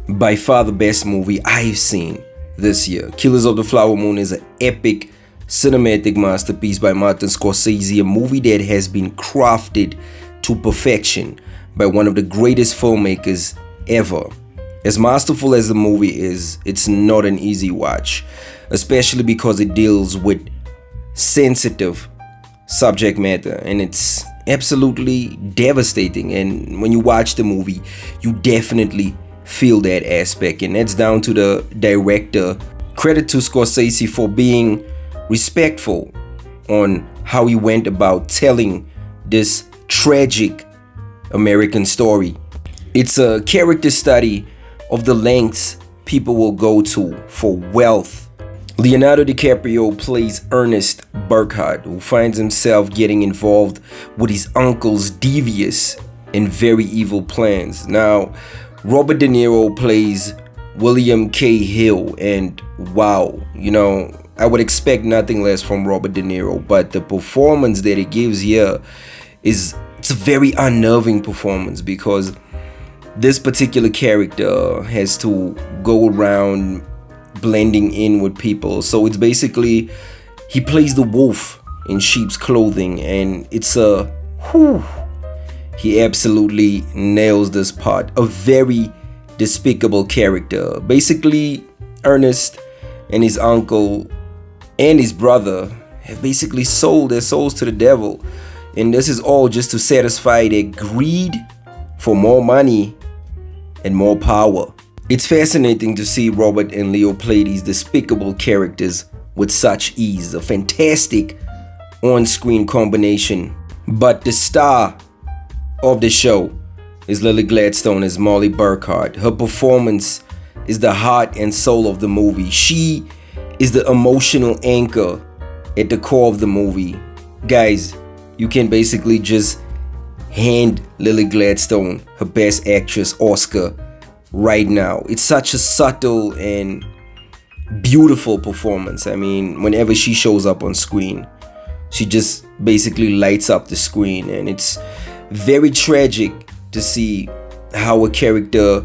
by far the best movie I've seen this year. Killers of the Flower Moon is an epic cinematic masterpiece by Martin Scorsese, a movie that has been crafted to perfection by one of the greatest filmmakers ever. As masterful as the movie is, it's not an easy watch, especially because it deals with sensitive subject matter and it's absolutely devastating. And when you watch the movie, you definitely feel that aspect, and that's down to the director. Credit to Scorsese for being respectful on how he went about telling this tragic American story. It's a character study of the lengths people will go to for wealth. Leonardo DiCaprio plays Ernest Burkhart, who finds himself getting involved with his uncle's devious and very evil plans. Now, Robert De Niro plays William K. Hill, and wow, I would expect nothing less from Robert De Niro, but the performance that he gives here it's a very unnerving performance, because this particular character has to go around blending in with people. So it's basically, he plays the wolf in sheep's clothing, and he absolutely nails this part. A very despicable character. Basically, Ernest and his uncle and his brother have basically sold their souls to the devil, and this is all just to satisfy their greed for more money and more power. It's fascinating to see Robert and Leo play these despicable characters with such ease. A fantastic on-screen combination. But the star of the show is Lily Gladstone as Molly Burkhart. Her performance is the heart and soul of the movie. She is the emotional anchor at the core of the movie. Guys, you can basically just hand Lily Gladstone her Best Actress Oscar right now. It's such a subtle and beautiful performance. I mean, whenever she shows up on screen, she just basically lights up the screen, and it's very tragic to see how a character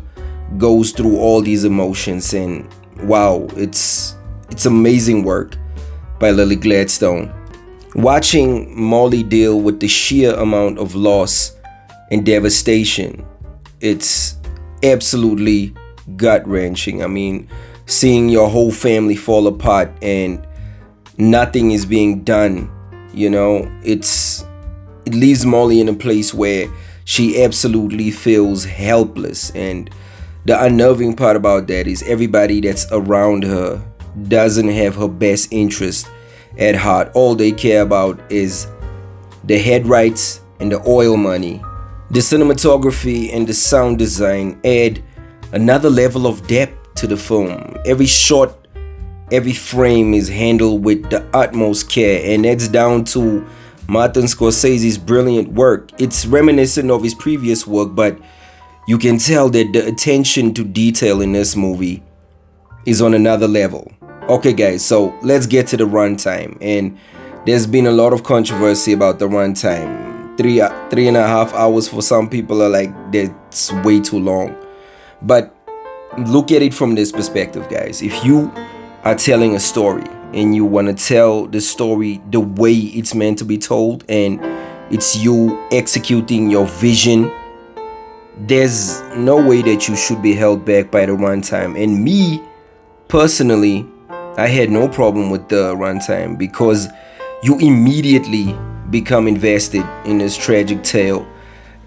goes through all these emotions. And wow, it's amazing work by Lily Gladstone. Watching Molly deal with the sheer amount of loss and devastation, it's absolutely gut-wrenching. I mean, seeing your whole family fall apart and nothing is being done, it leaves Molly in a place where she absolutely feels helpless. And the unnerving part about that is everybody that's around her doesn't have her best interest at heart. All they care about is the head rights and the oil money. The cinematography and the sound design add another level of depth to the film. Every shot, every frame is handled with the utmost care, and that's down to Martin Scorsese's brilliant work. It's reminiscent of his previous work, but you can tell that the attention to detail in this movie is on another level. Okay guys, so let's get to the runtime. And there's been a lot of controversy about the runtime. 3.5 hours for some people are like, that's way too long. But look at it from this perspective, guys. If you are telling a story and you want to tell the story the way it's meant to be told, and it's you executing your vision, there's no way that you should be held back by the runtime. And me personally, I had no problem with the runtime, because you immediately become invested in this tragic tale.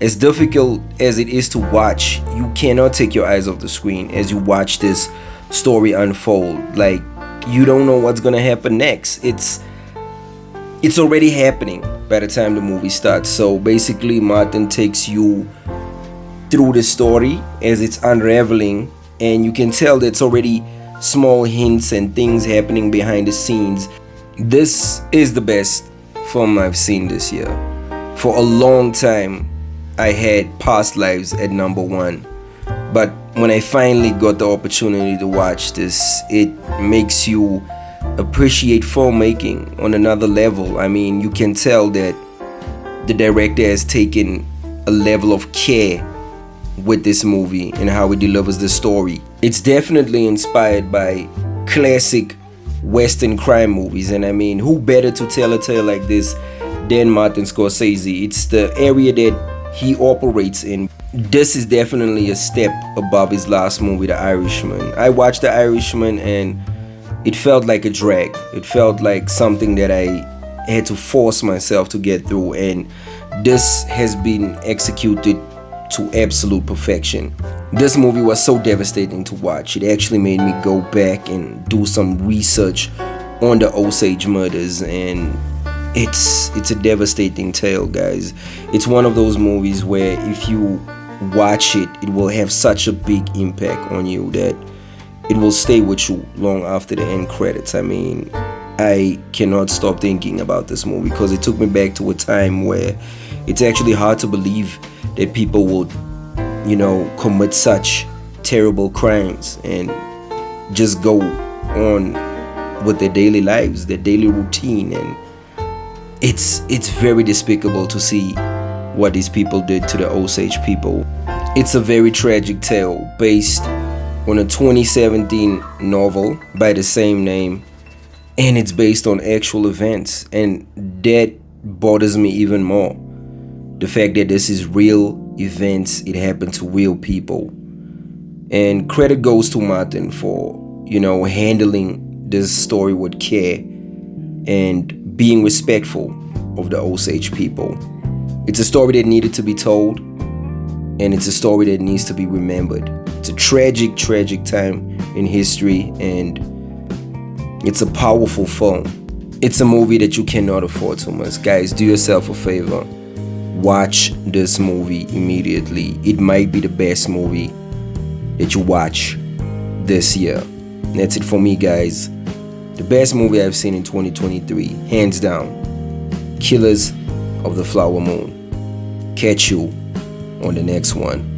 As difficult as it is to watch, you cannot take your eyes off the screen as you watch this story unfold. Like, you don't know what's gonna happen next. It's already happening by the time the movie starts. So basically, Martin takes you through the story as it's unraveling, and you can tell that it's already small hints and things happening behind the scenes. This is the best film I've seen this year. For a long time, I had Past Lives at number one, but when I finally got the opportunity to watch this, it makes you appreciate filmmaking on another level. I mean, you can tell that the director has taken a level of care with this movie and how it delivers the story. It's definitely inspired by classic Western crime movies, and I mean, who better to tell a tale like this than Martin Scorsese? It's the area that he operates in. This is definitely a step above his last movie, The Irishman. I watched The Irishman and it felt like a drag. It felt like something that I had to force myself to get through, and this has been executed to absolute perfection. This movie was so devastating to watch. It actually made me go back and do some research on the Osage Murders, and it's a devastating tale, guys. It's one of those movies where if you watch it, it will have such a big impact on you that it will stay with you long after the end credits. I mean, I cannot stop thinking about this movie because it took me back to a time where it's actually hard to believe that people would, commit such terrible crimes and just go on with their daily lives, their daily routine. And it's very despicable to see what these people did to the Osage people. It's a very tragic tale based on a 2017 novel by the same name, and it's based on actual events, and that bothers me even more. The fact that this is real events, it happened to real people. And credit goes to Martin for, handling this story with care and being respectful of the Osage people. It's a story that needed to be told, and it's a story that needs to be remembered. It's a tragic, tragic time in history, and it's a powerful film. It's a movie that you cannot afford to miss. Guys, do yourself a favor. Watch this movie immediately. It might be the best movie that you watch this year. That's it for me, guys. The best movie I've seen in 2023, hands down. Killers of the Flower Moon. Catch you on the next one.